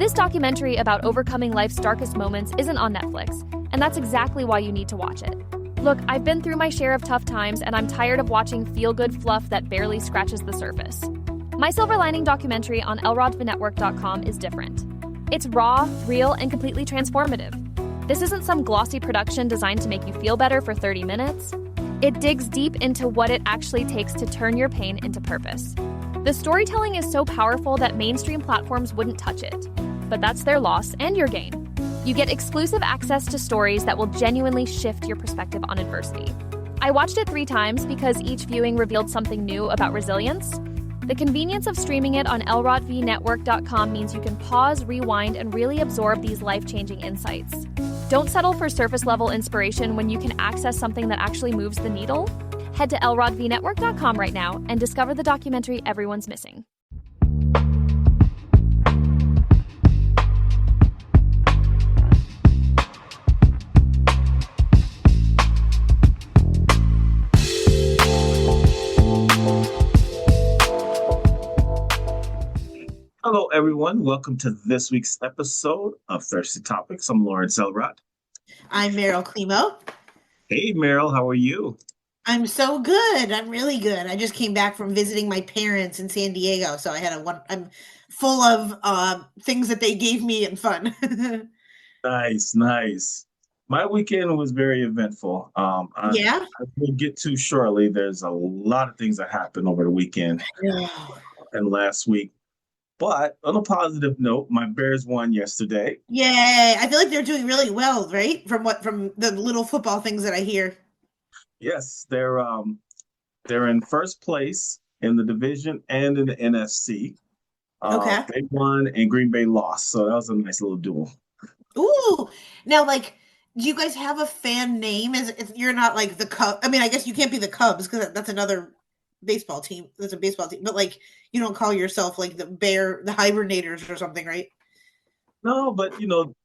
This documentary about overcoming life's darkest moments isn't on Netflix, and that's exactly why you need to watch it. Look, I've been through my share of tough times, and I'm tired of watching feel-good fluff that barely scratches the surface. My Silver Lining documentary on lrodvinetwork.com is different. It's raw, real, and completely transformative. This isn't some glossy production designed to make you feel better for 30 minutes. It digs deep into what it actually takes to turn your pain into purpose. The storytelling is so powerful that mainstream platforms wouldn't touch it. But that's their loss and your gain. You get exclusive access to stories that will genuinely shift your perspective on adversity. I watched it 3 times because each viewing revealed something new about resilience. The convenience of streaming it on lrodvinetwork.com means you can pause, rewind, and really absorb these life-changing insights. Don't settle for surface-level inspiration when you can access something that actually moves the needle. Head to lrodvinetwork.com right now and discover the documentary everyone's missing. Hello, everyone. Welcome to this week's episode of Thirsty Topics. I'm Lawrence Elrod. I'm Meryl Klimo. Hey, Meryl. How are you? I'm so good. I'm really good. I just came back from visiting my parents in San Diego, so I'm full of things that they gave me and fun. Nice. My weekend was very eventful. Yeah? I will get to shortly. There's a lot of things that happened over the weekend and last week. But on a positive note, my Bears won yesterday. Yay! I feel like they're doing really well, right? From the little football things that I hear. Yes, they're in first place in the division and in the NFC. Okay. They won and Green Bay lost, so that was a nice little duel. Ooh! Now, do you guys have a fan name? You're not like the Cubs. I mean, I guess you can't be the Cubs because that's another baseball team. That's a baseball team, but you don't call yourself like the Hibernators or something, right? No, but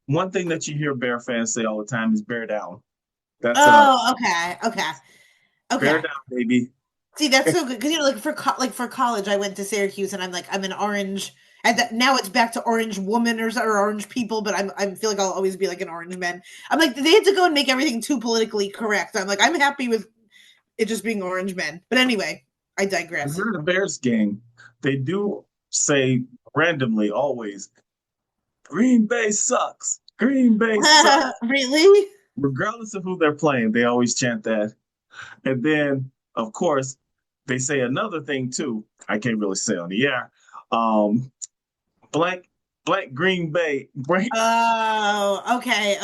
one thing that you hear Bear fans say all the time is "bear down." That's okay. Bear down, baby. See, that's so good because for college, I went to Syracuse, and I'm an orange. And now it's back to orange woman or orange people, but I feel like I'll always be like an orange man. I'm like, they had to go and make everything too politically correct. I'm like, I'm happy with it just being orange men. But anyway, I digress. If you're the Bears game, they do say randomly always, Green Bay sucks. Green Bay sucks. Really? Regardless of who they're playing, they always chant that. And then, of course, they say another thing too. I can't really say on the air. Blank Green Bay. Oh, okay.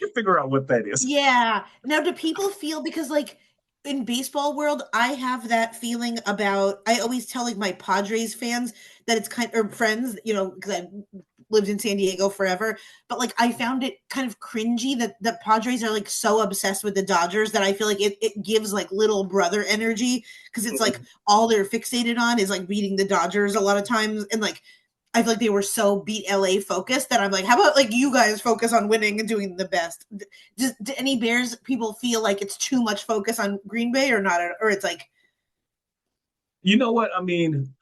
You figure out what that is. Yeah. Now, do people feel because in baseball world, I have that feeling about. I always tell my Padres fans that it's or friends, because I lived in San Diego forever. But I found it kind of cringy that the Padres are so obsessed with the Dodgers that I feel like it gives little brother energy because it's all they're fixated on is beating the Dodgers a lot of times, and I feel like they were so beat LA focused that I'm like, how about you guys focus on winning and doing the best? Do any Bears people feel like it's too much focus on Green Bay or not? Or it's you know what? I mean,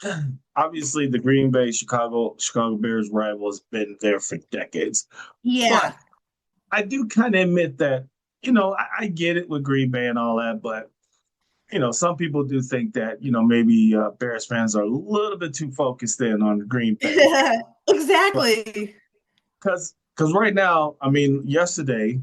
obviously the Green Bay Chicago Bears rival has been there for decades. Yeah. But I do kind of admit that, I get it with Green Bay and all that, but some people do think that, maybe Bears fans are a little bit too focused in on Green Bay. Exactly. Because right now, I mean, yesterday,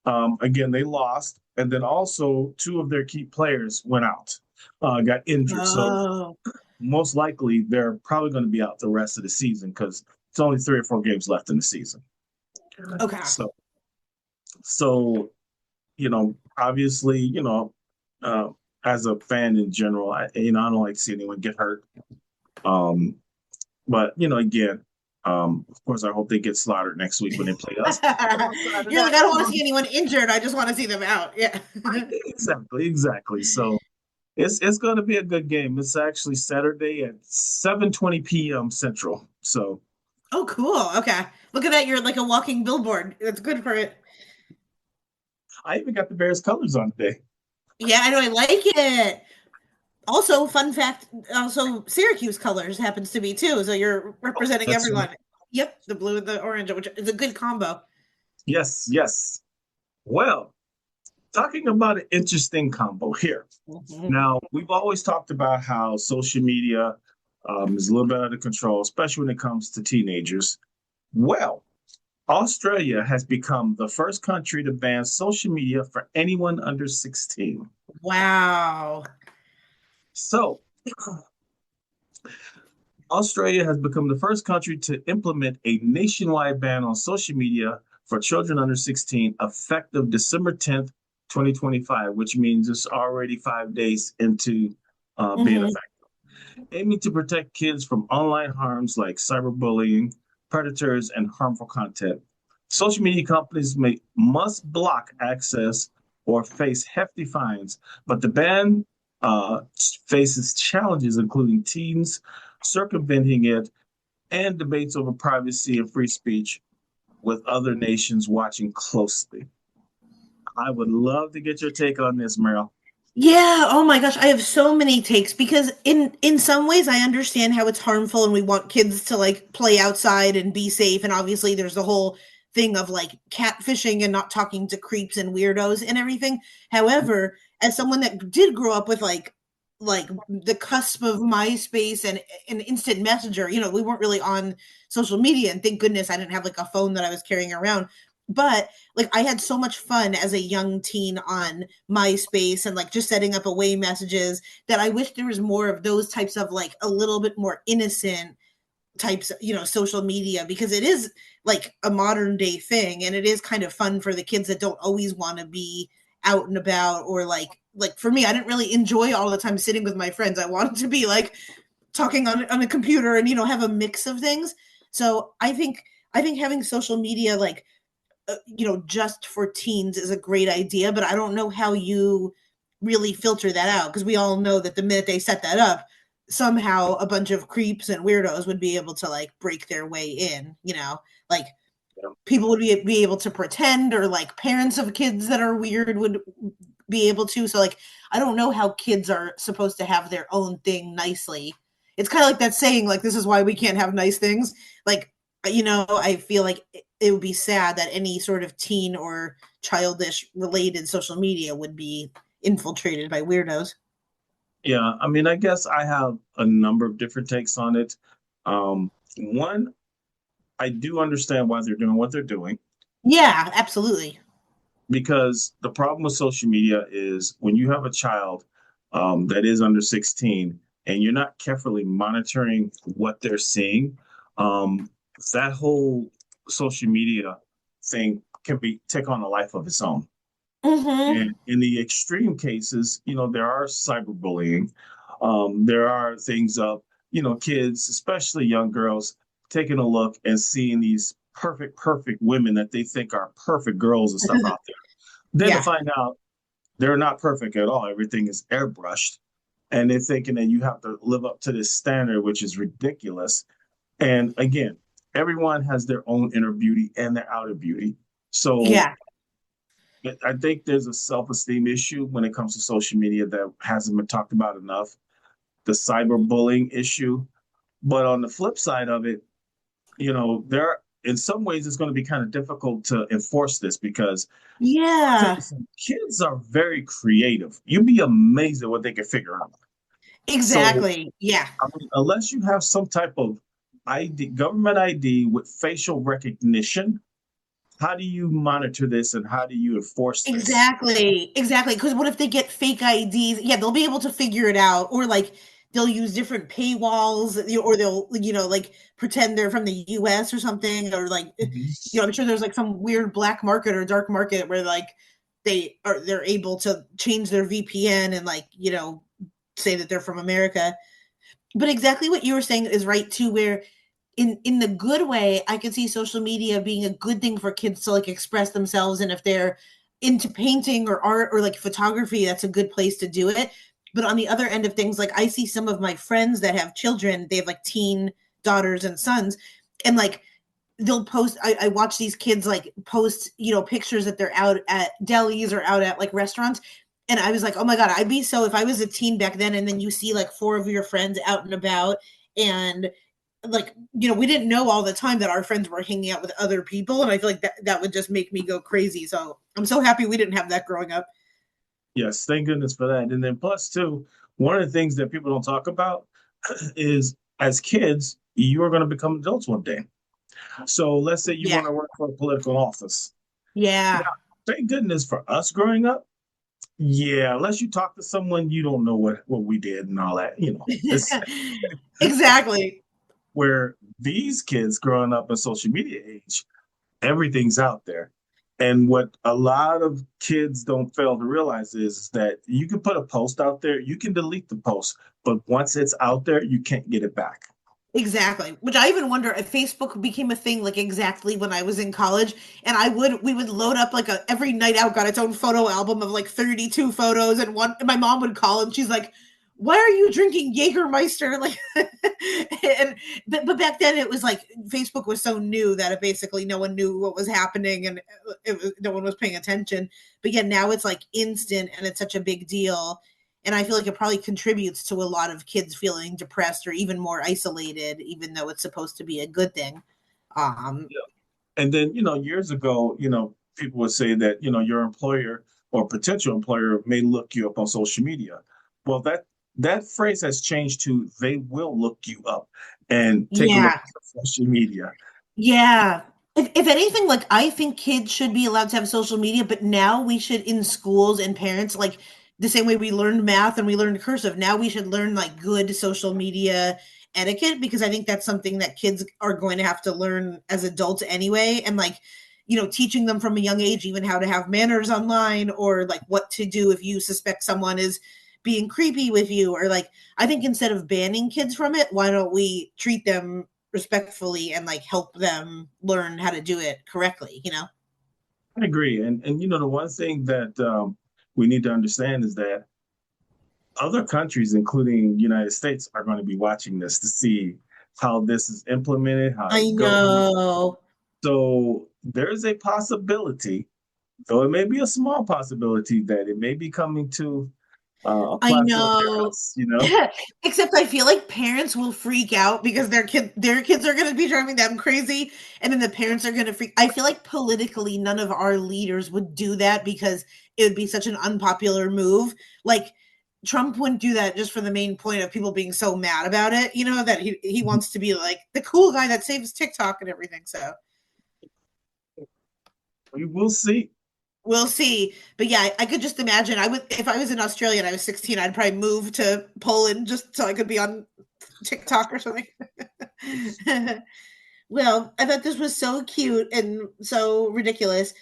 again, they lost. And then also 2 of their key players went out, got injured. Oh. So most likely they're probably going to be out the rest of the season because it's only 3 or 4 games left in the season. Okay. So obviously, as a fan in general, I don't like to see anyone get hurt. But again, of course, I hope they get slaughtered next week when they play us. You're like, I don't want to see anyone injured. I just want to see them out. Yeah. Exactly. So it's going to be a good game. It's actually Saturday at 7:20 p.m. Central. So. Oh, cool. Okay. Look at that. You're like a walking billboard. That's good for it. I even got the Bears colors on today. Yeah, I know. I like it. Also, fun fact, also Syracuse colors happens to be too. So you're representing everyone. Yep, the blue and the orange, which is a good combo. Yes, yes. Well, talking about an interesting combo here. Mhm. Now, we've always talked about how social media is a little bit out of control, especially when it comes to teenagers. Well, Australia has become the first country to ban social media for anyone under 16. Wow. So, Australia has become the first country to implement a nationwide ban on social media for children under 16 effective December 10th, 2025, which means it's already 5 days into being Hmm. effective, aiming to protect kids from online harms like cyberbullying, predators, and harmful content. Social media companies must block access or face hefty fines, but the ban uh, faces challenges, including teens circumventing it and debates over privacy and free speech, with other nations watching closely. I would love to get your take on this, Meryl. Yeah, oh my gosh, I have so many takes because in some ways I understand how it's harmful and we want kids to like play outside and be safe, and obviously there's the whole thing of like catfishing and not talking to creeps and weirdos and everything. However, as someone that did grow up with like the cusp of MySpace and instant messenger, you know, we weren't really on social media, and thank goodness I didn't have like a phone that I was carrying around. But like I had so much fun as a young teen on MySpace and like just setting up away messages that I wish there was more of those types of like a little bit more innocent types, you know, social media, because it is like a modern day thing and it is kind of fun for the kids that don't always want to be out and about, or like for me, I didn't really enjoy all the time sitting with my friends. I wanted to be like talking on a computer and, you know, have a mix of things. So I think having social media like you know, just for teens is a great idea, but I don't know how you really filter that out, because we all know that the minute they set that up, somehow a bunch of creeps and weirdos would be able to like break their way in, you know, like people would be able to pretend, or like parents of kids that are weird would be able to. So like I don't know how kids are supposed to have their own thing nicely. It's kind of like that saying, like, this is why we can't have nice things. Like, you know, I feel like it would be sad that any sort of teen or childish related social media would be infiltrated by weirdos. Yeah, I mean, I guess I have a number of different takes on it. One, I do understand why they're doing what they're doing, Yeah, absolutely. because the problem with social media is when you have a child that is under 16 and you're not carefully monitoring what they're seeing, um, that whole social media thing can be take on a life of its own. Mm-hmm. And in the extreme cases, there are cyberbullying. There are things of, kids, especially young girls, taking a look and seeing these perfect women that they think are perfect girls and stuff out there. Then to Yeah. find out they're not perfect at all. Everything is airbrushed. And they're thinking that you have to live up to this standard, which is ridiculous. And again, everyone has their own inner beauty and their outer beauty. So Yeah. I think there's a self-esteem issue when it comes to social media that hasn't been talked about enough. The cyberbullying issue. But on the flip side of it, there in some ways it's going to be kind of difficult to enforce this because I'll tell you Yeah. something, kids are very creative. You'd be amazed at what they can figure out. So Exactly. Yeah. I mean, unless you have some type of ID, government ID with facial recognition, how do you monitor this and how do you enforce this? Exactly, exactly. Because what if they get fake IDs? Yeah, they'll be able to figure it out, or like they'll use different paywalls, or they'll, you know, like pretend they're from the US or something, or like, Mhm. you know, I'm sure there's like some weird black market or dark market where like they're able to change their VPN and like, you know, say that they're from America. But exactly what you were saying is right too, where in the good way, I can see social media being a good thing for kids to like express themselves, and if they're into painting or art or like photography, that's a good place to do it. But on the other end of things, like I see some of my friends that have children, they have like teen daughters and sons, and like they'll post, I watch these kids like post, you know, pictures that they're out at delis or out at like restaurants. And I was like, oh my God, I'd be so, if I was a teen back then, and then you see like four of your friends out and about, and like, we didn't know all the time that our friends were hanging out with other people, and I feel like that would just make me go crazy. So I'm so happy we didn't have that growing up. Yes, thank goodness for that. And then plus too, one of the things that people don't talk about is as kids, you are going to become adults one day. So let's say you Yeah. want to work for a political office. Now, Yeah. thank goodness for us growing up. Yeah, unless you talk to someone, you don't know what we did and all that. It's Exactly. where these kids growing up in social media age, everything's out there. And what a lot of kids don't fail to realize is that you can put a post out there, you can delete the post, but once it's out there, you can't get it back. Exactly. Which I even wonder if Facebook became a thing like exactly when I was in college, and we would load up like every night out got its own photo album of like 32 photos, and my mom would call and she's like, "Why are you drinking Jägermeister?" Like, and but back then it was like Facebook was so new that it basically no one knew what was happening, and no one was paying attention. But yeah, now it's like instant and it's such a big deal. And I feel like it probably contributes to a lot of kids feeling depressed or even more isolated, even though it's supposed to be a good thing. Um, Yeah. And then, years ago, people would say that, your employer or potential employer may look you up on social media. Well, that phrase has changed to they will look you up and take a look yeah, at your social media. yeah. If anything, like I think kids should be allowed to have social media, but now we should in schools and parents like the same way we learned math and we learned cursive. Now we should learn like good social media etiquette because I think that's something that kids are going to have to learn as adults anyway. And like, teaching them from a young age, even how to have manners online or like what to do if you suspect someone is being creepy with you or like, I think instead of banning kids from it, why don't we treat them respectfully and like help them learn how to do it correctly? I agree. And the one thing that we need to understand is that other countries, including the United States, are going to be watching this to see how this is implemented, how I it goes. know. So there's a possibility, though it may be a small possibility, that it may be coming to a I platform near know. us. Except I feel like parents will freak out because their kids are going to be driving them crazy, and then the parents are going to freak. I feel like politically, none of our leaders would do that because it would be such an unpopular move. Like Trump wouldn't do that just for the main point of people being so mad about it. That he wants to be like the cool guy that saves TikTok and everything. So We will see. we'll see. But yeah, I could just imagine I would if I was in Australia and I was 16, I'd probably move to Poland just so I could be on TikTok or something. Well, I thought this was so cute and so ridiculous.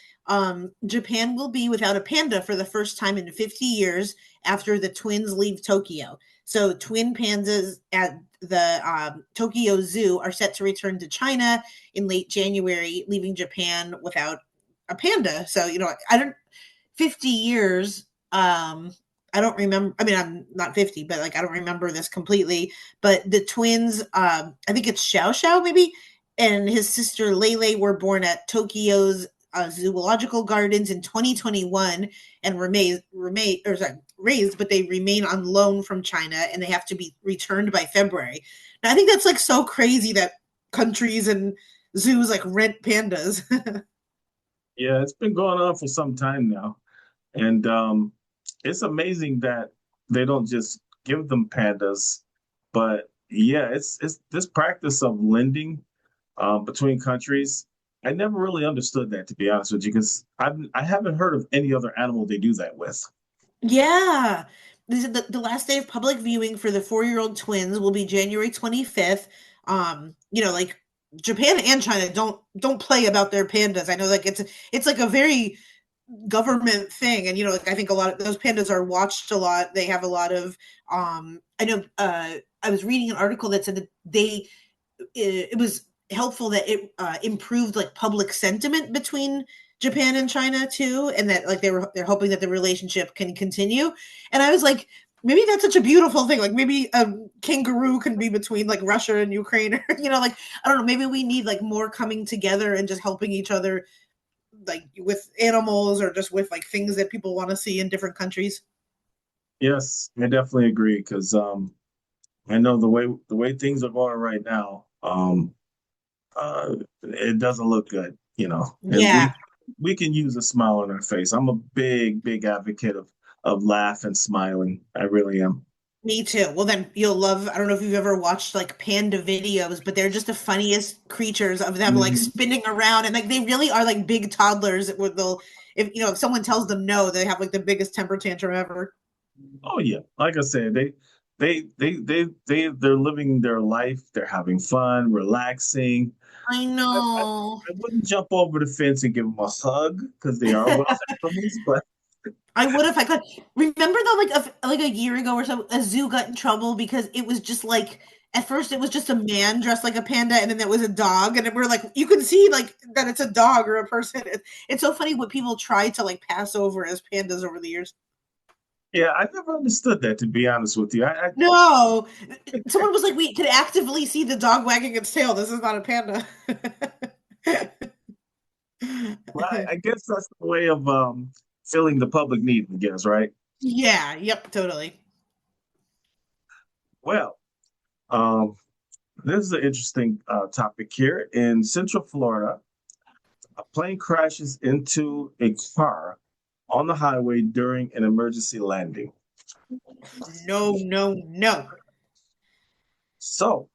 Japan will be without a panda for the first time in 50 years after the twins leave Tokyo. So, twin pandas at the Tokyo Zoo are set to return to China in late January, leaving Japan without a panda. So, I don't 50 years. I don't remember. I mean, I'm not 50, but like I don't remember this completely. But the twins, I think it's Xiao Xiao maybe, and his sister Lele were born at Tokyo's zoological gardens in 2021 and raised, but they remain on loan from China and they have to be returned by February. Now, I think that's like so crazy that countries and zoos like rent pandas. Yeah, it's been going on for some time now. And it's amazing that they don't just give them pandas, but yeah, it's this practice of lending between countries. I never really understood that, to be honest with you, because I haven't heard of any other animal they do that with. Yeah. This is the last day of public viewing for the 4-year-old twins will be January 25th. Like Japan and China don't play about their pandas. I know like it's like a very government thing. And like I think a lot of those pandas are watched a lot. They have a lot of I know I was reading an article that said that it was helpful that it improved like public sentiment between Japan and China too, and that like they're hoping that the relationship can continue. And I was like, maybe that's such a beautiful thing. Like maybe a kangaroo can be between like Russia and Ukraine, or like I don't know. Maybe we need like more coming together and just helping each other, like with animals or just with like things that people want to see in different countries. Yes, I definitely agree because I know the way things are going right now. Um, it doesn't look good, and Yeah. we can use a smile on our face. I'm a big advocate of laugh and smiling. I really am. Me too. Well, then you'll love. I don't know if you've ever watched like panda videos, but they're just the funniest creatures of them like Mhm. spinning around and like they really are like big toddlers where they'll if someone tells them no, they have like the biggest temper tantrum ever. Oh yeah, like I said, they're living their life. They're having fun, relaxing. I I, I, know. I wouldn't jump over the fence and give them a hug because they are wild animals, but I would if I could. Remember though, like a year ago or so, a zoo got in trouble because it was just like at first it was just a man dressed like a panda, and then there was a dog, and we're like, you can see like that it's a dog or a person. It's so funny what people try to like pass over as pandas over the years. yeah, I never understood that, to be honest with you. No, someone was like, we could actively see the dog wagging its tail. This is not a panda. Well, I guess that's the way of filling the public need, I guess, right? Yeah. Yep. Totally. Well, um, this is an interesting topic here. In Central Florida, a plane crashes into a car on the highway during an emergency landing. No. No. No. So,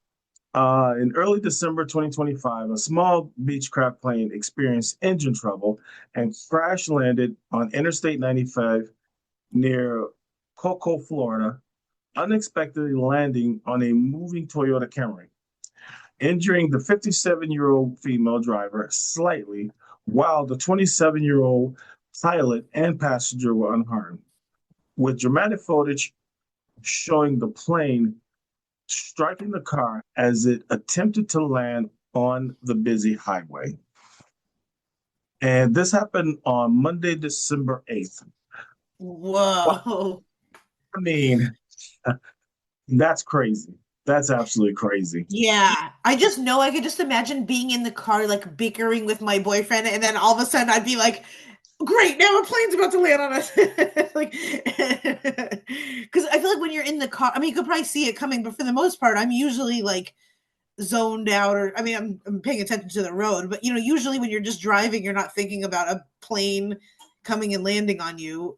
in early December 2025, a small Beechcraft plane experienced engine trouble and crash landed on Interstate 95 near Cocoa, Florida, unexpectedly landing on a moving Toyota Camry, injuring the 57-year-old female driver slightly, while the 27-year-old pilot and passenger were unharmed, with dramatic footage showing the plane striking the car as it attempted to land on the busy highway. And this happened on Monday, December 8th. Wow. Whoa. I mean, that's crazy. That's absolutely crazy. Yeah, I just know I could just imagine being in the car, like bickering with my boyfriend, and then all of a sudden I'd be like, "Great, now a plane's about to land on us!" Like, because I feel like when you're in the car, I mean, you could probably see it coming, but for the most part, I'm usually like zoned out, or I mean, I'm paying attention to the road, but usually when you're just driving, you're not thinking about a plane coming and landing on you.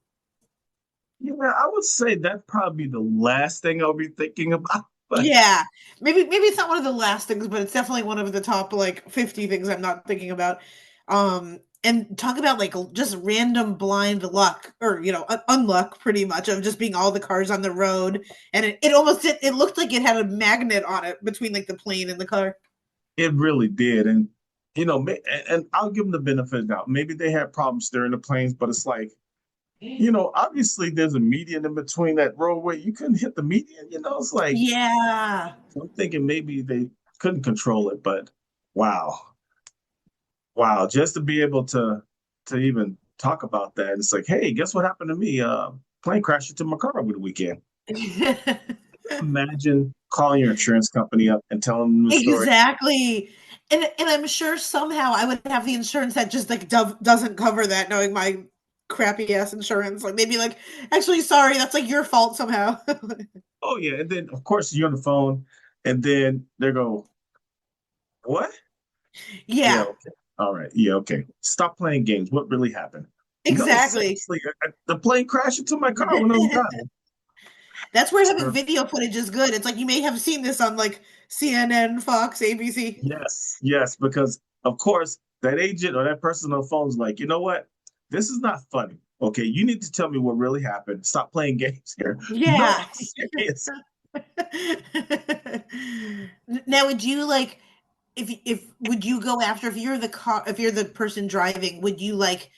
Yeah, I would say that'd probably be the last thing I'll be thinking about. But Yeah, maybe it's not one of the last things, but it's definitely one of the top like 50 things I'm not thinking about. And talk about like just random blind luck or unluck pretty much of just being all the cars on the road, and it looked like it had a magnet on it between like the plane and the car. it really did. And, and I'll give them the benefit of the doubt. Maybe they had problems steering the planes, but it's like, obviously there's a median in between that roadway. You couldn't hit the median, it's like, Yeah. I'm thinking maybe they couldn't control it, but wow. Wow. Just to be able to even talk about that. It's like, hey, guess what happened to me? Plane crashed into my car over the weekend. Imagine calling your insurance company up and telling them the story. Exactly. And I'm sure somehow I would have the insurance that just like doesn't cover that, knowing my crappy ass insurance. Like they'd be like, actually, sorry, that's like your fault somehow. Oh yeah. And then of course you're on the phone and then they go, what? Yeah, Yeah, okay. All right. Yeah, okay. Stop playing games. What really happened? No, exactly. seriously, the plane crashed into my car when I was driving. That's where having So, video footage is good. It's like you may have seen this on like CNN, Fox, ABC. yes, yes, because of course that agent or that person on the phone is like, you know what? This is not funny. Okay, you need to tell me what really happened. Stop playing games here. No, Yeah. I'm serious. Now, would you like if would you go after if you're the person driving, would you like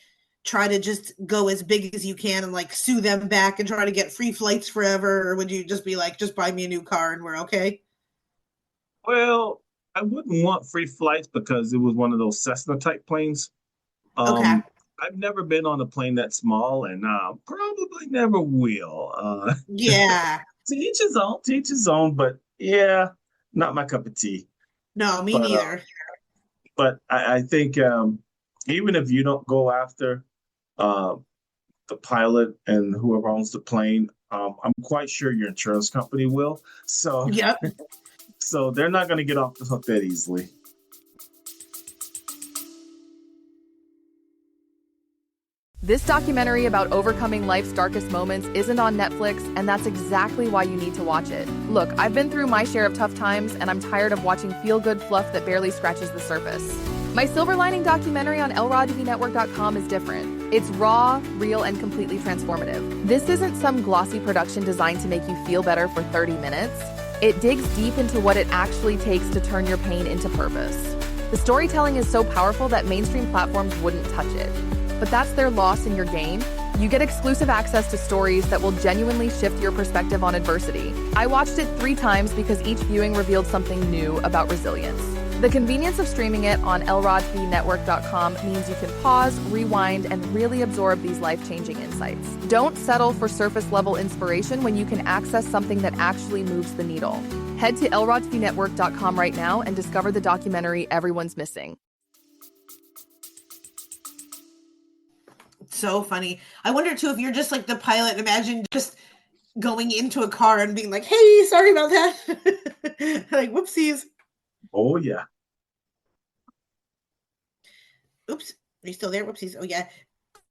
try to just go as big as you can and like sue them back and try to get free flights forever, or would you just be like, just buy me a new car and we're okay? Well, I wouldn't want free flights because it was one of those Cessna type planes. Okay. I've never been on a plane that small, and probably never will. Yeah. To each his own, to each his own. But yeah, not my cup of tea. No, me But neither. I think even if you don't go after uh, the pilot and whoever owns the plane, I'm quite sure your insurance company will. So Yep. So they're not going to get off the hook that easily. This documentary about overcoming life's darkest moments isn't on Netflix, and that's exactly why you need to watch it. Look, I've been through my share of tough times, and I'm tired of watching feel-good fluff that barely scratches the surface. My Silver Lining documentary on LRODTVNetwork.com is different. It's raw, real, and completely transformative. This isn't some glossy production designed to make you feel better for 30 minutes. It digs deep into what it actually takes to turn your pain into purpose. The storytelling is so powerful that mainstream platforms wouldn't touch it. But that's their loss and your gain. You get exclusive access to stories that will genuinely shift your perspective on adversity. I watched it 3 times because each viewing revealed something new about resilience. The convenience of streaming it on LRODTVNetwork.com means you can pause, rewind, and really absorb these life-changing insights. Don't settle for surface-level inspiration when you can access something that actually moves the needle. Head to LRODTVNetwork.com right now and discover the documentary everyone's missing. So funny. I wonder too if you're just like the pilot. Imagine just going into a car and being like, "Hey, sorry about that." Like, whoopsies. Oh yeah. Oops. Are you still there? Whoopsies. Oh yeah.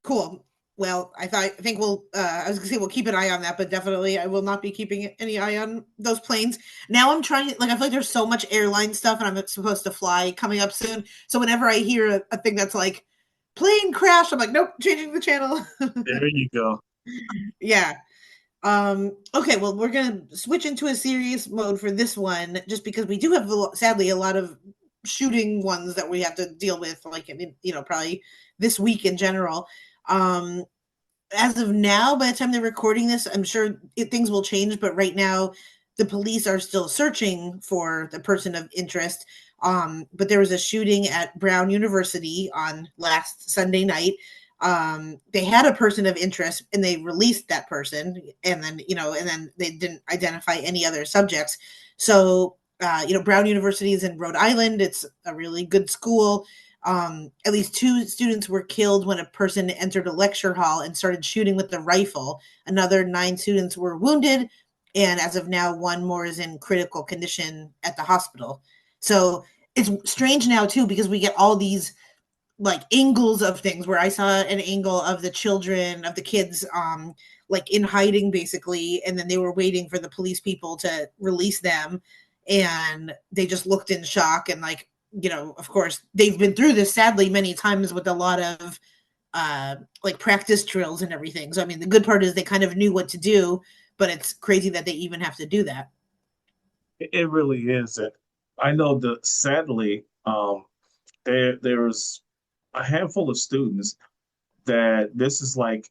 Cool. Well, I think I was gonna say we'll keep an eye on that, but definitely I will not be keeping any eye on those planes. Now I'm trying, like, I feel like there's so much airline stuff and I'm supposed to fly coming up soon. So whenever I hear a thing that's like plane crash, I'm like, nope, changing the channel. There you go. Yeah. Okay, well, we're gonna switch into a serious mode for this one, just because we do have sadly a lot of shooting ones that we have to deal with, like, probably this week in general. As of now, by the time they're recording this, I'm sure things will change, but right now the police are still searching for the person of interest. But there was a shooting at Brown University on last Sunday night. They had a person of interest and they released that person, and then they didn't identify any other subjects. So Brown University is in Rhode Island. It's a really good school. At least 2 students were killed when a person entered a lecture hall and started shooting with a rifle. Another 9 students were wounded, and as of now 1 more is in critical condition at the hospital. So it's strange now too, because we get all these like angles of things, where I saw an angle of the kids like in hiding basically, and then they were waiting for the police people to release them, and they just looked in shock. And like, of course they've been through this sadly many times with a lot of like practice drills and everything. So I mean, the good part is they kind of knew what to do, but it's crazy that they even have to do that. It really is. And I know that sadly, there's a handful of students that this is like,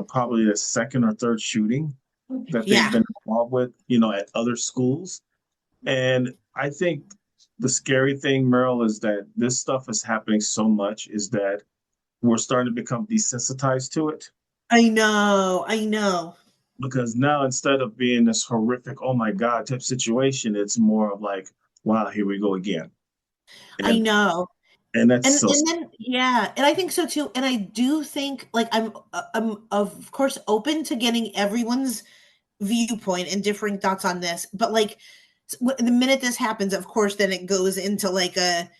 probably the second or third shooting that they've Yeah. been involved with, at other schools. And I think the scary thing, Merle, is that this stuff is happening so much is that we're starting to become desensitized to it. I know. Because now instead of being this horrific, oh my God type situation, it's more of like, wow, here we go again. I And know. and that's so And then yeah, and I think so too. And I do think, like, I'm of course open to getting everyone's viewpoint and differing thoughts on this, but like the minute this happens, of course, then it goes into like a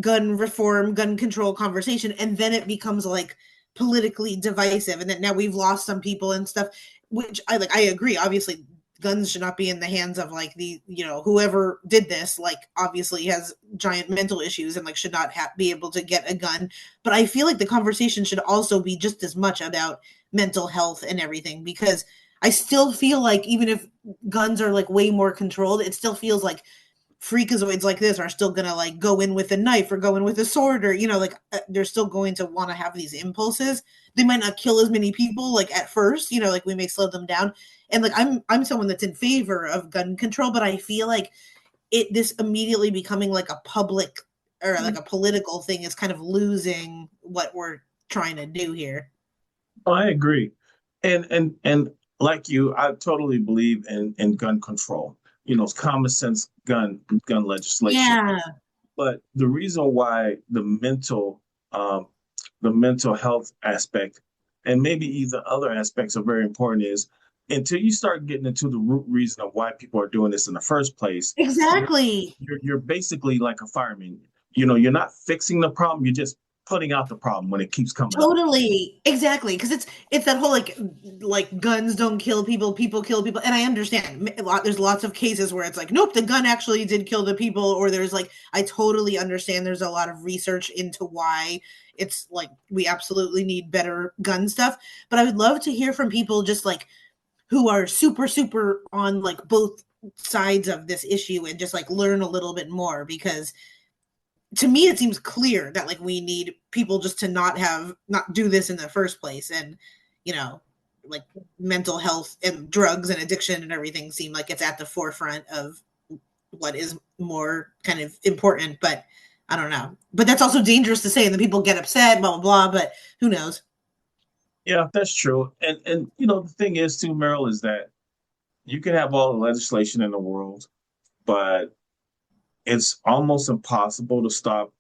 gun reform, gun control conversation, and then it becomes like politically divisive, and then now we've lost some people and stuff, which I agree. Obviously, guns should not be in the hands of like whoever did this, like obviously has giant mental issues and like should not be able to get a gun. But I feel like the conversation should also be just as much about mental health and everything, because I still feel like even if guns are like way more controlled, it still feels like freakazoids like this are still gonna like go in with a knife or go in with a sword, or they're still going to want to have these impulses. They might not kill as many people like at first, like we may slow them down. And like I'm someone that's in favor of gun control, but I feel like this immediately becoming like a public or like a political thing is kind of losing what we're trying to do here. Oh, I agree. And like you, I totally believe in gun control. It's common sense gun legislation. Yeah. But the reason why the mental health aspect and maybe even other aspects are very important is until you start getting into the root reason of why people are doing this in the first place, you're Exactly. you're basically like a fireman. You're not fixing the problem, you're just putting out the problem when it keeps coming up. Totally. Exactly. Because it's that whole like guns don't kill people, people kill people. And I understand there's lots of cases where it's like, nope, the gun actually did kill the people. Or there's like, I totally understand there's a lot of research into why it's like we absolutely need better gun stuff. But I would love to hear from people just like who are super, super on like both sides of this issue and just like learn a little bit more because to me it seems clear that like we need people just to not do this in the first place. And like mental health and drugs and addiction and everything seem like it's at the forefront of what is more kind of important. But I don't know, but that's also dangerous to say and then people get upset, blah blah blah, but who knows. Yeah, that's true. And the thing is too, Meryl, is that you can have all the legislation in the world, but it's almost impossible to stop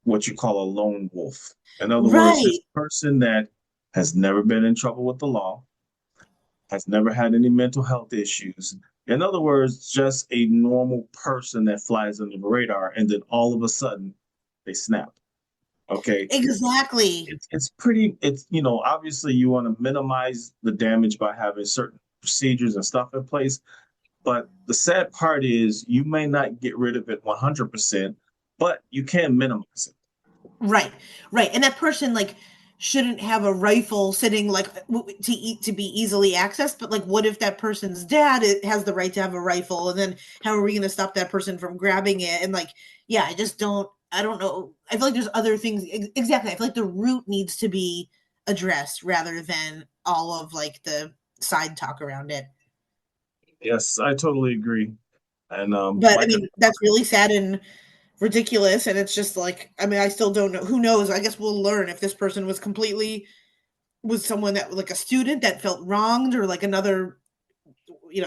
what you call a lone wolf. In other words, this Right. person that has never been in trouble with the law, has never had any mental health issues. In other words, just a normal person that flies under the radar, and then all of a sudden they snap. Okay. Exactly. It's pretty, obviously you want to minimize the damage by having certain procedures and stuff in place. But the sad part is you may not get rid of it 100%, but you can minimize it. Right, right. And that person like shouldn't have a rifle sitting like to be easily accessed. But like, what if that person's dad has the right to have a rifle? And then how are we going to stop that person from grabbing it? And like, yeah, I just don't. I don't know. I feel like there's other things. Exactly. I feel like the root needs to be addressed rather than all of like the side talk around it. Yes, I totally agree. And But I like I mean, that's really sad and ridiculous. And it's just like, I mean, I still don't know. Who knows? I guess we'll learn if this person was someone that like a student that felt wronged or like another,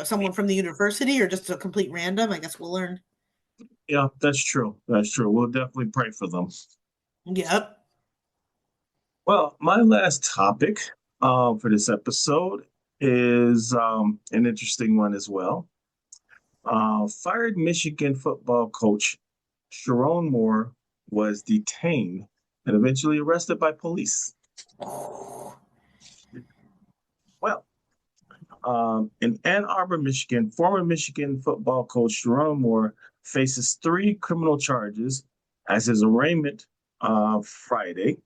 someone from the university or just a complete random. I guess we'll learn. Yeah, that's true. That's true. We'll definitely pray for them. Yep. Well, my last topic for this episode is an interesting one as well. Fired Michigan football coach Sharon Moore was detained and eventually arrested by police. Well, in Ann Arbor, Michigan, former Michigan football coach Sharon Moore faces 3 criminal charges as his arraignment Friday,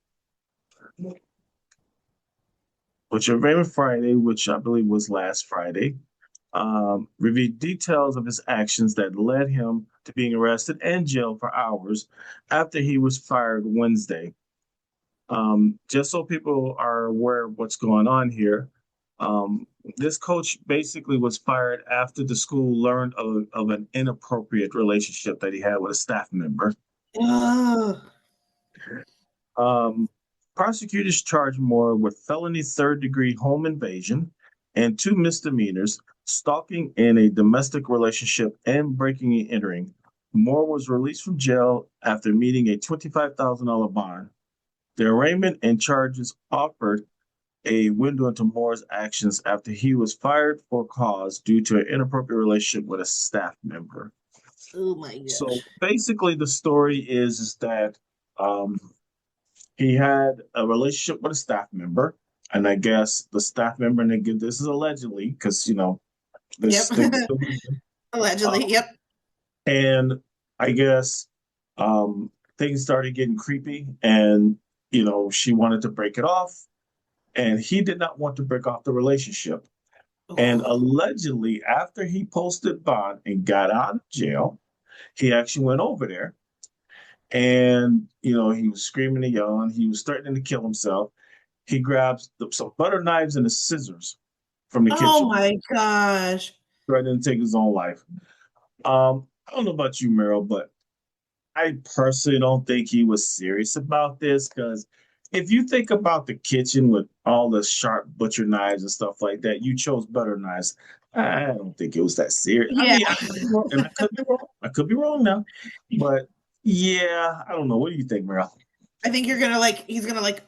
which I believe was last Friday, reviewed details of his actions that led him to being arrested and jailed for hours after he was fired Wednesday. Just so people are aware of what's going on here, this coach basically was fired after the school learned of an inappropriate relationship that he had with a staff member. Ugh. Prosecutors charged Moore with felony third-degree home invasion and 2 misdemeanors, stalking in a domestic relationship and breaking and entering. Moore was released from jail after meeting a $25,000 bond. The arraignment and charges offered a window into Moore's actions after he was fired for cause due to an inappropriate relationship with a staff member. Oh my So gosh. basically, the story is that he had a relationship with a staff member, and I guess the staff member, and again, this is allegedly because this thing is Yep. still moving. Allegedly. Yep. And I guess things started getting creepy, and she wanted to break it off, and he did not want to break off the relationship. And Oh. allegedly, after he posted bond and got out of jail, he actually went over there, and he was screaming and yelling. He was threatening to kill himself. He grabs some butter knives and the scissors from the Oh kitchen, my gosh. threatening to take his own life. I don't know about you, Meryl, but I personally don't think he was serious about this because if you think about the kitchen with all the sharp butcher knives and stuff like that, you chose butter knives. I don't think it was that serious. I Yeah. mean, I could be wrong, and I could be wrong. I could be wrong now, but yeah, I don't know. What do you think, Meryl? I think he's gonna like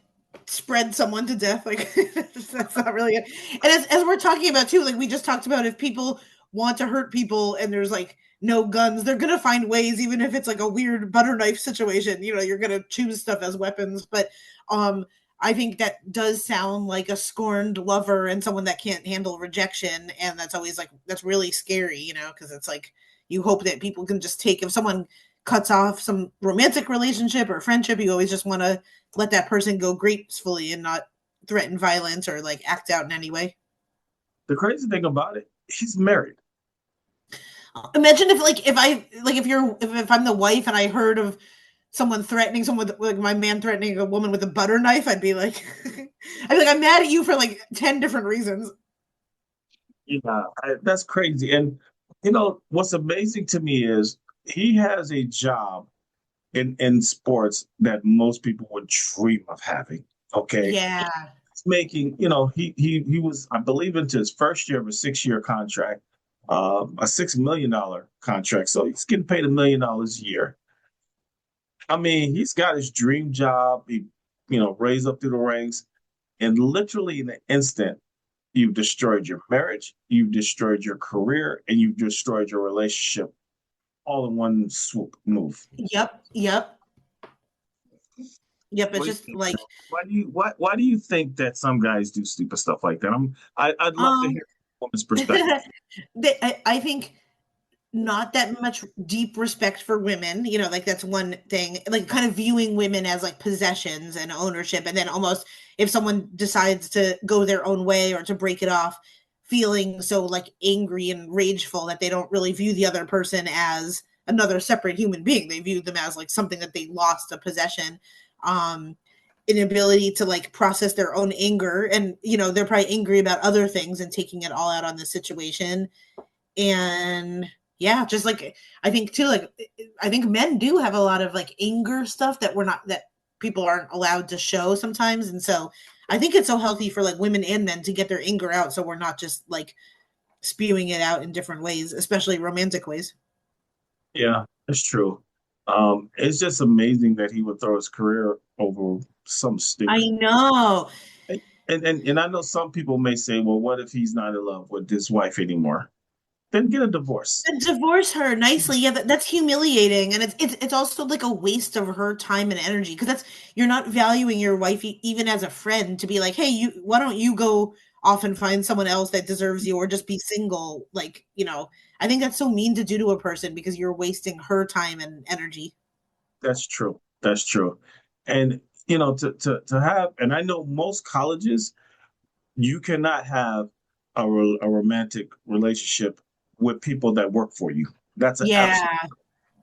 spread someone to death. Like that's not really it. And as we're talking about too, like we just talked about, if people want to hurt people and there's like no guns, they're gonna find ways, even if it's like a weird butter knife situation. You're gonna choose stuff as weapons. But I think that does sound like a scorned lover and someone that can't handle rejection, and that's always like that's really scary, because it's like you hope that people can just take, if someone cuts off some romantic relationship or friendship, you always just want to let that person go gracefully and not threaten violence or like act out in any way. The crazy thing about it, he's married. Imagine if I'm the wife and I heard of someone threatening someone with, like my man threatening a woman with a butter knife, I'd be like, I'm mad at you for like 10 different reasons. Yeah, that's crazy. And what's amazing to me is he has a job in sports that most people would dream of having. Okay. Yeah. He's making, he was, I believe, into his first year of a 6-year contract, a $6 million contract. So he's getting paid $1 million a year. I mean, he's got his dream job. He, raised up through the ranks, and literally in an instant, you've destroyed your marriage, you've destroyed your career, and you've destroyed your relationship all in one swoop move. Yep. It's just like, why do you think that some guys do stupid stuff like that? I'd love to hear a woman's perspective. I think not that much deep respect for women, like that's one thing, like kind of viewing women as like possessions and ownership. And then almost if someone decides to go their own way or to break it off, feeling so like angry and rageful that they don't really view the other person as another separate human being. They view them as like something that they lost, a possession. Inability to like process their own anger, and they're probably angry about other things and taking it all out on the situation. And yeah, just like I think too, like I think men do have a lot of like anger stuff that people aren't allowed to show sometimes. And so I think it's so healthy for like women and men to get their anger out, so we're not just like spewing it out in different ways, especially romantic ways. Yeah, that's true. It's just amazing that he would throw his career over some stupid. I know. And I know some people may say, well, what if he's not in love with his wife anymore? Then get a divorce. And divorce her nicely. Yeah, that's humiliating, and it's also like a waste of her time and energy, because you're not valuing your wife even as a friend to be like, hey, why don't you go off and find someone else that deserves you, or just be single? Like, I think that's so mean to do to a person, because you're wasting her time and energy. That's true. That's true. And to have, and I know most colleges, you cannot have a romantic relationship with people that work for you. That's an absolute,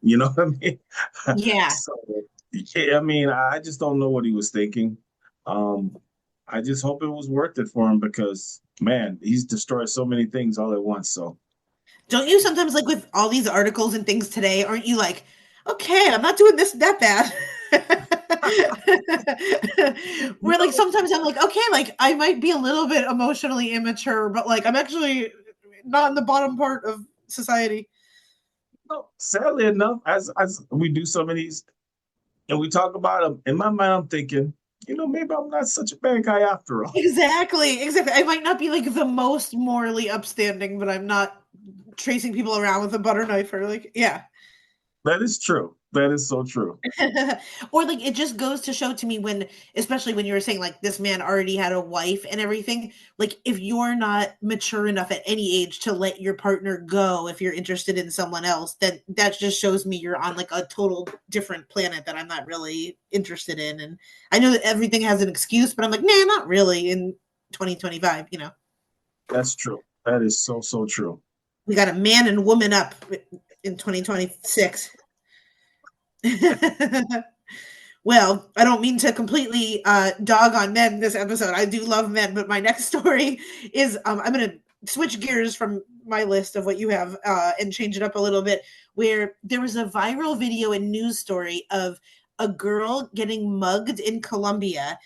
you know what I mean? Yeah. So, yeah, I mean, I just don't know what he was thinking. I just hope it was worth it for him, because man, he's destroyed so many things all at once. So don't you sometimes, like with all these articles and things today, aren't you like, okay, I'm not doing this that bad? Where like sometimes I'm like, okay, like I might be a little bit emotionally immature, but like I'm actually not in the bottom part of society. No, sadly enough, as we do some of these and we talk about them, in my mind, I'm thinking, maybe I'm not such a bad guy after all. Exactly. I might not be like the most morally upstanding, but I'm not tracing people around with a butter knife or like, yeah. That is true. That is so true. Or like it just goes to show to me, especially when you were saying like this man already had a wife and everything, like if you're not mature enough at any age to let your partner go if you're interested in someone else, then that just shows me you're on like a total different planet that I'm not really interested in. And I know that everything has an excuse, but I'm like, nah, not really in 2025, That's true. That is so, so true. We got a man and woman up in 2026. Well, I don't mean to completely dog on men this episode. I do love men, but my next story is I'm going to switch gears from my list of what you have and change it up a little bit, where there was a viral video and news story of a girl getting mugged in Colombia.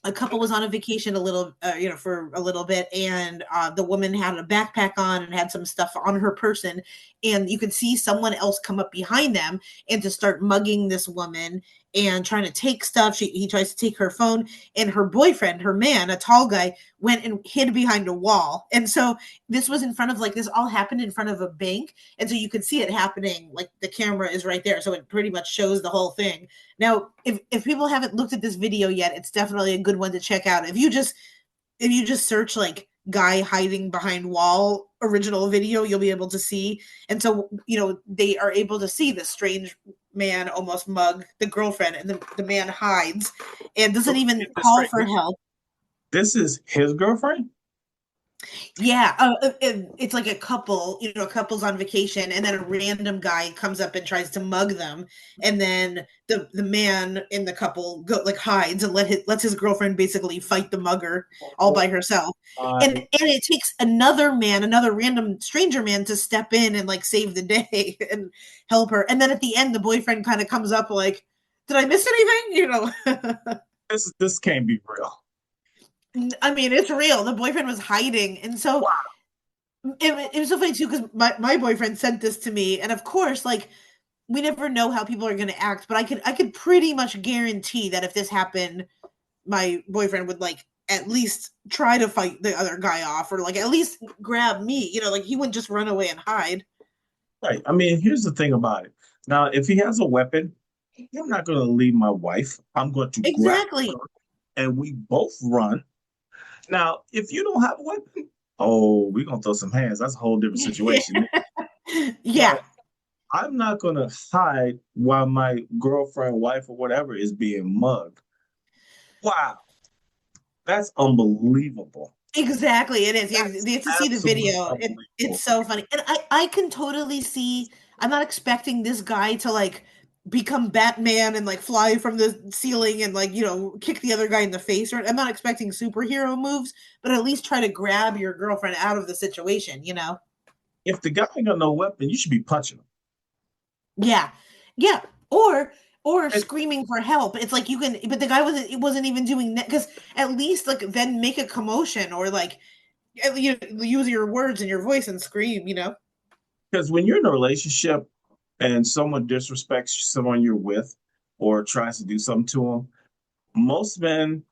A couple was on a vacation for a little bit, and the woman had a backpack on and had some stuff on her person, and you could see someone else come up behind them and to start mugging this woman. and trying to take stuff. He tries to take her phone, and her boyfriend, her man, a tall guy, went and hid behind a wall. And so this was in front of this all happened in front of a bank. And so you could see it happening, like the camera is right there. So it pretty much shows the whole thing. Now, if people haven't looked at this video yet, it's definitely a good one to check out. If you just search like guy hiding behind wall original video, you'll be able to see. And so, they are able to see the strange man almost mug the girlfriend, and the man hides and doesn't even call for help. This is his girlfriend? Yeah, it's like a couple, couple's on vacation, and then a random guy comes up and tries to mug them, and then the man in the couple hides and lets his girlfriend basically fight the mugger all by herself, and it takes another random stranger man to step in and save the day and help her, and then at the end the boyfriend kind of comes up like, "Did I miss anything?" This can't be real. I mean, it's real. The boyfriend was hiding. And so it was so funny too, because my boyfriend sent this to me. And of course, we never know how people are going to act, but I could pretty much guarantee that if this happened, my boyfriend would at least try to fight the other guy off, or at least grab me, he wouldn't just run away and hide. Right. I mean, here's the thing about it. Now, if he has a weapon, I'm not going to leave my wife. I'm going to grab her, and we both run. Now, if you don't have a weapon, we're going to throw some hands. That's a whole different situation. Yeah. But I'm not going to hide while my girlfriend, wife, or whatever is being mugged. Wow. That's unbelievable. Exactly. It is. Yeah, you have to see the video. It's so funny. And I can totally see, I'm not expecting this guy to become Batman and fly from the ceiling and kick the other guy in the face. I'm not expecting superhero moves, but at least try to grab your girlfriend out of the situation, If the guy ain't got no weapon, you should be punching him. Yeah. Yeah. Or screaming for help. It's you can, but the guy wasn't even doing that, because at least then make a commotion, or use your words and your voice and scream, Because when you're in a relationship and someone disrespects someone you're with or tries to do something to them, most men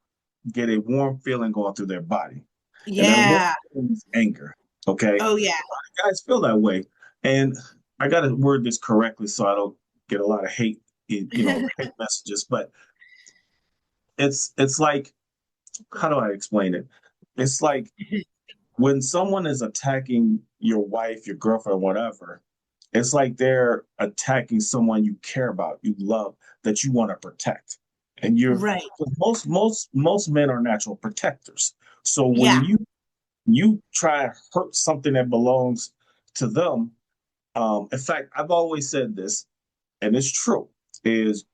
get a warm feeling going through their body. Yeah. And that warm feeling is anger. Okay. Oh yeah. A lot of guys feel that way. And I got to word this correctly so I don't get a lot of hate, hate messages. But it's like, how do I explain it? It's like when someone is attacking your wife, your girlfriend, whatever, it's like they're attacking someone you care about, you love, that you want to protect. And you're right. Most men are natural protectors. So when you try to hurt something that belongs to them, in fact, I've always said this, and it's true, is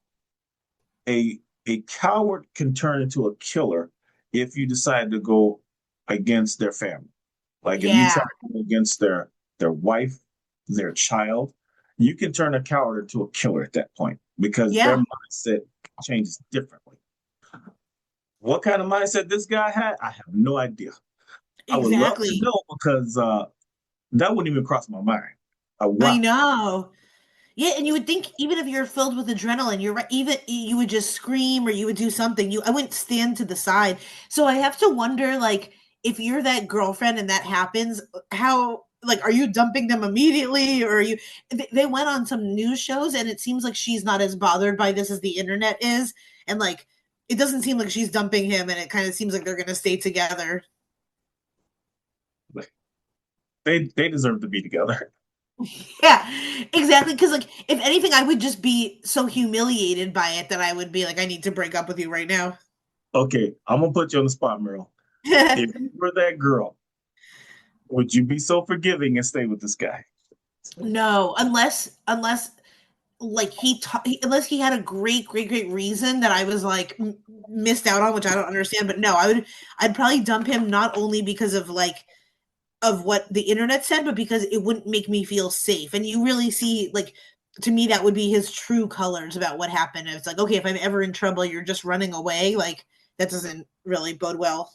a coward can turn into a killer if you decide to go against their family. If you try to go against their wife, their child, you can turn a coward into a killer at that point, because their mindset changes differently. What kind of mindset this guy had, I have no idea. Exactly. I would love to know, because that wouldn't even cross my mind. Wow. I know. Yeah, and you would think even if you're filled with adrenaline, you're right, even you would just scream or you would do something. I wouldn't stand to the side. So I have to wonder, if you're that girlfriend and that happens, how are you dumping them immediately, or are you? They went on some news shows, and it seems like she's not as bothered by this as the internet is, and it doesn't seem like she's dumping him, and it kind of seems like they're going to stay together. They deserve to be together. Yeah, exactly. Because if anything, I would just be so humiliated by it that I would be I need to break up with you right now. Okay, I'm gonna put you on the spot, Meryl. If you were that girl, would you be so forgiving and stay with this guy? No, unless unless he had a great reason that I was missed out on, which I don't understand. But no, I'd probably dump him, not only because of of what the internet said, but because it wouldn't make me feel safe. And you really see, to me, that would be his true colors about what happened. It's okay, if I'm ever in trouble, you're just running away. That doesn't really bode well.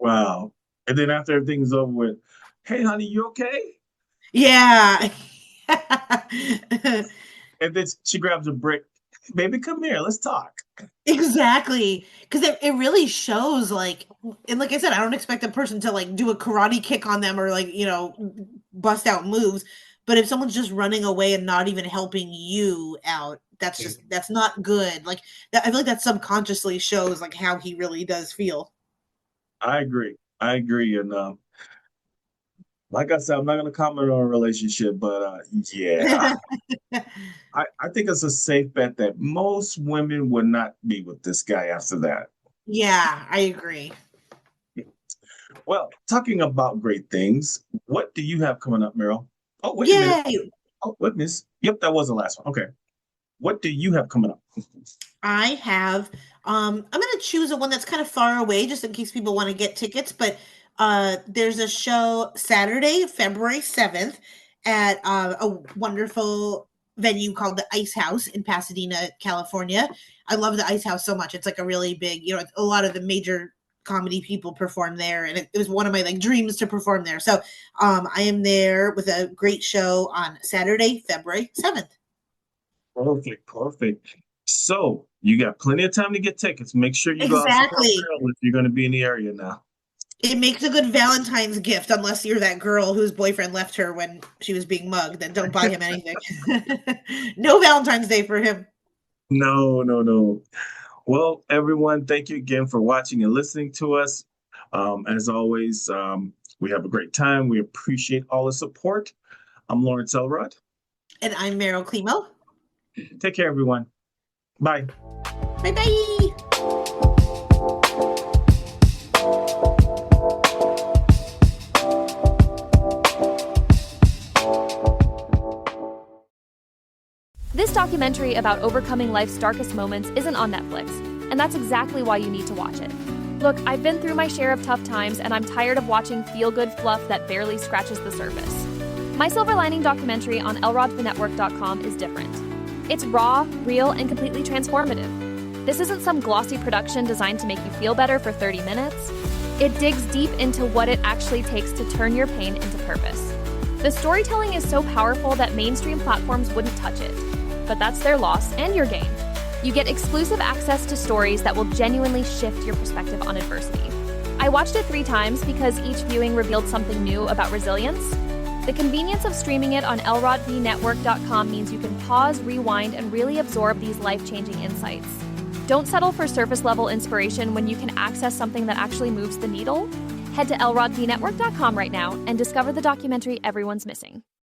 Wow. And then after everything's over with, hey, honey, you okay? Yeah. And then she grabs a brick. Baby, come here. Let's talk. Exactly. Because it really shows, like, and like I said, I don't expect a person to like do a karate kick on them or like, bust out moves. But if someone's just running away and not even helping you out, that's not good. Like that, I feel like that subconsciously shows like how he really does feel. I agree. I agree. And like I said, I'm not going to comment on a relationship, but yeah, I think it's a safe bet that most women would not be with this guy after that. Yeah, I agree. Well, talking about great things, what do you have coming up, Meryl? Oh, wait a minute. Yay! Oh, witness. Yep, that was the last one. Okay. What do you have coming up? I have I'm gonna choose a one that's kind of far away just in case people want to get tickets, but there's a show Saturday, February 7th at a wonderful venue called the Ice House in Pasadena, California. I love the Ice House so much. It's like a really big, a lot of the major comedy people perform there, and it was one of my like dreams to perform there. So I am there with a great show on Saturday, February 7th. Perfect, perfect. So you got plenty of time to get tickets. Make sure you go out support Exactly. Meryl if you're going to be in the area now. It makes a good Valentine's gift, unless you're that girl whose boyfriend left her when she was being mugged. Then don't buy him anything. No Valentine's Day for him. No, no, no. Well, everyone, thank you again for watching and listening to us. As always, we have a great time. We appreciate all the support. I'm Lawrence Elrod. And I'm Meryl Climo. Take care, everyone. Bye. Bye bye. This documentary about overcoming life's darkest moments isn't on Netflix, and that's exactly why you need to watch it. Look, I've been through my share of tough times, and I'm tired of watching feel-good fluff that barely scratches the surface. My Silver Lining documentary on elrodthenetwork.com is different. It's raw, real, and completely transformative. This isn't some glossy production designed to make you feel better for 30 minutes. It digs deep into what it actually takes to turn your pain into purpose. The storytelling is so powerful that mainstream platforms wouldn't touch it. But that's their loss and your gain. You get exclusive access to stories that will genuinely shift your perspective on adversity. I watched it 3 times because each viewing revealed something new about resilience. The convenience of streaming it on elrodthenetwork.com means you can pause, rewind, and really absorb these life-changing insights. Don't settle for surface-level inspiration when you can access something that actually moves the needle. Head to elrodthenetwork.com right now and discover the documentary everyone's missing.